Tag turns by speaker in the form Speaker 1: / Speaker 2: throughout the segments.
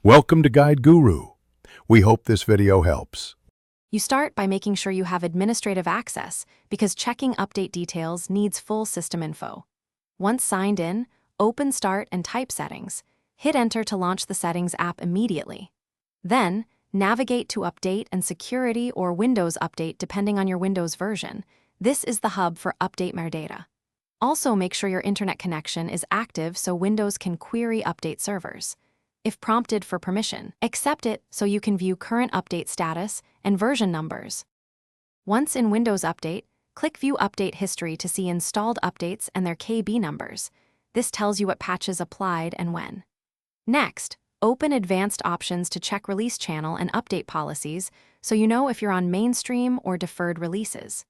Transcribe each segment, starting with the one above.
Speaker 1: Welcome to Guide Guru. We hope this video helps.
Speaker 2: You start by making sure you have administrative access because checking update details needs full system info. Once signed in, open Start and type Settings. Hit Enter to launch the Settings app immediately. Then, navigate to Update and Security or Windows Update depending on your Windows version. This is the hub for Update Metadata. Also, make sure your internet connection is active so Windows can query update servers. If prompted for permission, accept it so you can view current update status and version numbers. Once in Windows Update, click View Update History to see installed updates and their KB numbers. This tells you what patches applied and when. Next, open Advanced Options to check release channel and update policies so you know if you're on mainstream or deferred releases.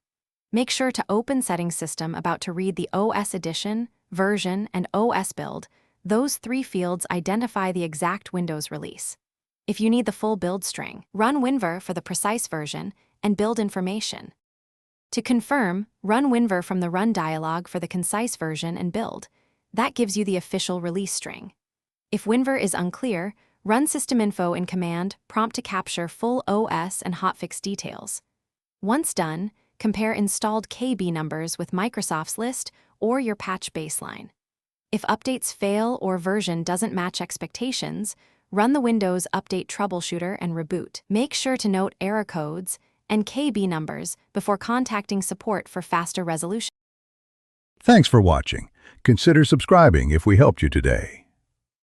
Speaker 2: Make sure to open Settings System about to read the OS edition, version, and OS build. Those three fields identify the exact Windows release. If you need the full build string, run WinVer for the precise version and build information. To confirm, run WinVer from the Run dialog for the concise version and build. That gives you the official release string. If WinVer is unclear, run systeminfo in command prompt to capture full OS and hotfix details. Once done, compare installed KB numbers with Microsoft's list or your patch baseline. If updates fail or version doesn't match expectations, run the Windows Update Troubleshooter and reboot. Make sure to note error codes and KB numbers before contacting support for faster resolution.
Speaker 1: Thanks for watching. Consider subscribing if we helped you today.